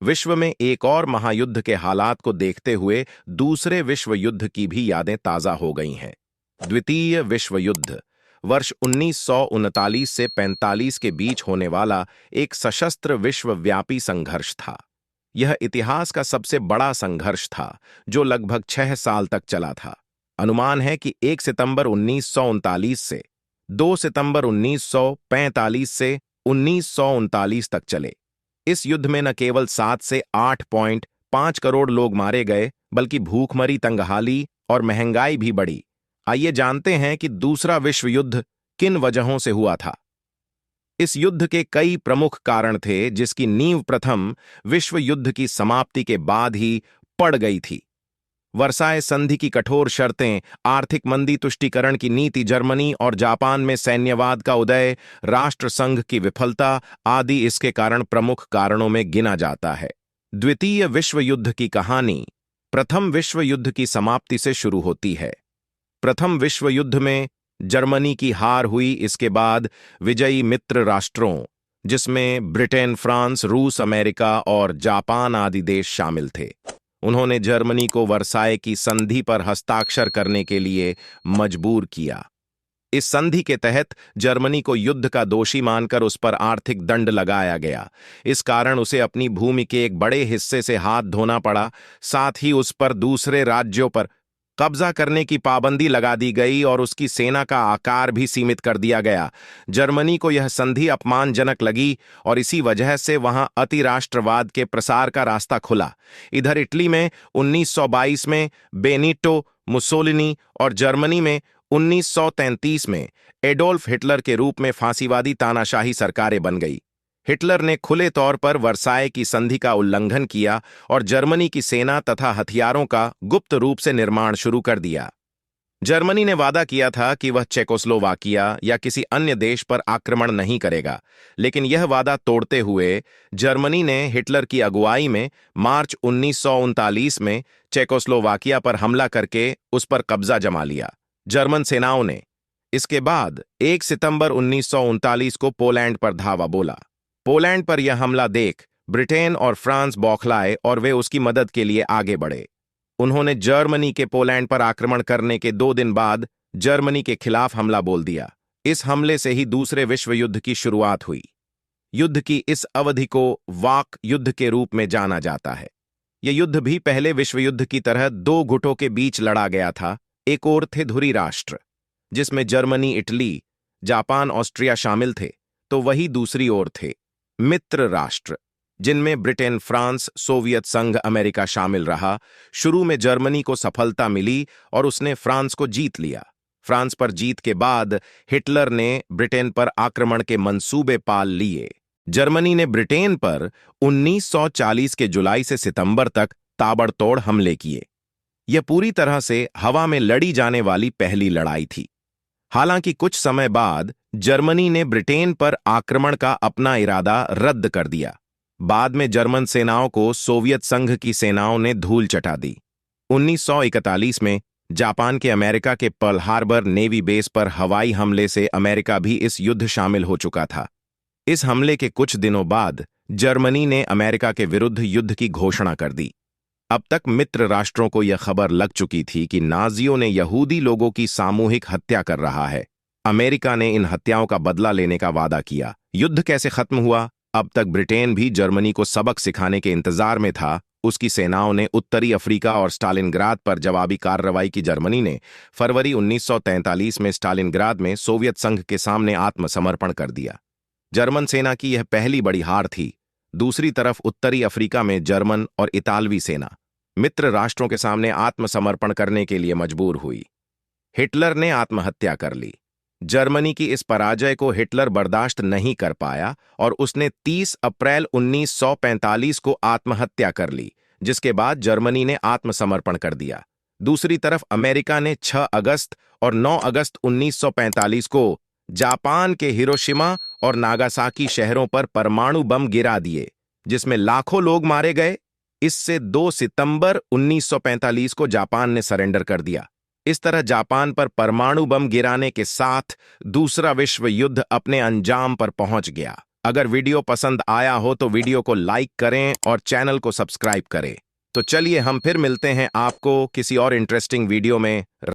विश्व में एक और महायुद्ध के हालात को देखते हुए दूसरे विश्व युद्ध की भी यादें ताजा हो गई हैं। द्वितीय विश्व युद्ध वर्ष 1939 से 45 के बीच होने वाला एक सशस्त्र विश्वव्यापी संघर्ष था। यह इतिहास का सबसे बड़ा संघर्ष था, जो लगभग 6 साल तक चला था। अनुमान है कि 1 सितंबर 1939 से 2 सितंबर 1945 से 1939 तक चले। इस युद्ध में न केवल 7 से 8.5 करोड़ लोग मारे गए, बल्कि भूखमरी, तंगहाली और महंगाई भी बढ़ी। आइए जानते हैं कि दूसरा विश्व युद्ध किन वजहों से हुआ था। इस युद्ध के कई प्रमुख कारण थे, जिसकी नींव प्रथम विश्व युद्ध की समाप्ति के बाद ही पड़ गई थी। वर्साय संधि की कठोर शर्तें, आर्थिक मंदी, तुष्टीकरण की नीति, जर्मनी और जापान में सैन्यवाद का उदय, राष्ट्रसंघ की विफलता आदि इसके कारण प्रमुख कारणों में गिना जाता है। द्वितीय विश्व युद्ध की कहानी प्रथम विश्व युद्ध की समाप्ति से शुरू होती है। प्रथम विश्व युद्ध में जर्मनी की हार हुई। इसके बाद विजयी मित्र राष्ट्रों, जिसमें ब्रिटेन, फ्रांस, रूस, अमेरिका और जापान आदि देश शामिल थे, उन्होंने जर्मनी को वर्साय की संधि पर हस्ताक्षर करने के लिए मजबूर किया। इस संधि के तहत जर्मनी को युद्ध का दोषी मानकर उस पर आर्थिक दंड लगाया गया। इस कारण उसे अपनी भूमि के एक बड़े हिस्से से हाथ धोना पड़ा। साथ ही उस पर दूसरे राज्यों पर कब्जा करने की पाबंदी लगा दी गई और उसकी सेना का आकार भी सीमित कर दिया गया। जर्मनी को यह संधि अपमानजनक लगी और इसी वजह से वहां अति राष्ट्रवाद के प्रसार का रास्ता खुला। इधर इटली में 1922 में बेनिटो मुसोलिनी और जर्मनी में 1933 में एडोल्फ हिटलर के रूप में फांसीवादी तानाशाही सरकारें बन गई। हिटलर ने खुले तौर पर वर्साय की संधि का उल्लंघन किया और जर्मनी की सेना तथा हथियारों का गुप्त रूप से निर्माण शुरू कर दिया। जर्मनी ने वादा किया था कि वह चेकोस्लोवाकिया या किसी अन्य देश पर आक्रमण नहीं करेगा, लेकिन यह वादा तोड़ते हुए जर्मनी ने हिटलर की अगुवाई में मार्च 1939 में चेकोस्लोवाकिया पर हमला करके उस पर कब्जा जमा लिया। जर्मन सेनाओं ने इसके बाद 1 सितंबर 1939 को पोलैंड पर धावा बोला। पोलैंड पर यह हमला देख ब्रिटेन और फ्रांस बौखलाए और वे उसकी मदद के लिए आगे बढ़े। उन्होंने जर्मनी के पोलैंड पर आक्रमण करने के 2 दिन बाद जर्मनी के खिलाफ हमला बोल दिया। इस हमले से ही दूसरे विश्व युद्ध की शुरुआत हुई। युद्ध की इस अवधि को वाक युद्ध के रूप में जाना जाता है। यह युद्ध भी पहले विश्व युद्ध की तरह 2 गुटों के बीच लड़ा गया था। एक ओर थे धुरी राष्ट्र, जिसमें जर्मनी, इटली, जापान, ऑस्ट्रिया शामिल थे, तो वही दूसरी ओर थे मित्र राष्ट्र, जिनमें ब्रिटेन, फ्रांस, सोवियत संघ, अमेरिका शामिल रहा। शुरू में जर्मनी को सफलता मिली और उसने फ्रांस को जीत लिया। फ्रांस पर जीत के बाद हिटलर ने ब्रिटेन पर आक्रमण के मंसूबे पाल लिए। जर्मनी ने ब्रिटेन पर 1940 के जुलाई से सितंबर तक ताबड़तोड़ हमले किए। यह पूरी तरह से हवा में लड़ी जाने वाली पहली लड़ाई थी। हालांकि कुछ समय बाद जर्मनी ने ब्रिटेन पर आक्रमण का अपना इरादा रद्द कर दिया। बाद में जर्मन सेनाओं को सोवियत संघ की सेनाओं ने धूल चटा दी। 1941 में जापान के अमेरिका के पर्ल हार्बर नेवी बेस पर हवाई हमले से अमेरिका भी इस युद्ध शामिल हो चुका था। इस हमले के कुछ दिनों बाद जर्मनी ने अमेरिका के विरुद्ध युद्ध की घोषणा कर दी। अब तक मित्र राष्ट्रों को यह खबर लग चुकी थी कि नाजियों ने यहूदी लोगों की सामूहिक हत्या कर रहा है। अमेरिका ने इन हत्याओं का बदला लेने का वादा किया। युद्ध कैसे खत्म हुआ? अब तक ब्रिटेन भी जर्मनी को सबक सिखाने के इंतजार में था। उसकी सेनाओं ने उत्तरी अफ्रीका और स्टालिनग्राद पर जवाबी कार्रवाई की। जर्मनी ने फरवरी 1943 में स्टालिनग्राद में सोवियत संघ के सामने आत्मसमर्पण कर दिया। जर्मन सेना की यह पहली बड़ी हार थी। दूसरी तरफ उत्तरी अफ्रीका में जर्मन और इतालवी सेना मित्र राष्ट्रों के सामने आत्मसमर्पण करने के लिए मजबूर हुई। हिटलर ने आत्महत्या कर ली। जर्मनी की इस पराजय को हिटलर बर्दाश्त नहीं कर पाया और उसने 30 अप्रैल 1945 को आत्महत्या कर ली, जिसके बाद जर्मनी ने आत्मसमर्पण कर दिया। दूसरी तरफ अमेरिका ने 6 अगस्त और 9 अगस्त 1945 को जापान के हिरोशिमा और नागासाकी शहरों पर परमाणु बम गिरा दिए, जिसमें लाखों लोग मारे गए। इससे 2 सितंबर 1945 को जापान ने सरेंडर कर दिया। इस तरह जापान पर परमाणु बम गिराने के साथ दूसरा विश्व युद्ध अपने अंजाम पर पहुंच गया। अगर वीडियो पसंद आया हो तो वीडियो को लाइक करें और चैनल को सब्सक्राइब करें। तो चलिए हम फिर मिलते हैं आपको किसी और इंटरेस्टिंग वीडियो में।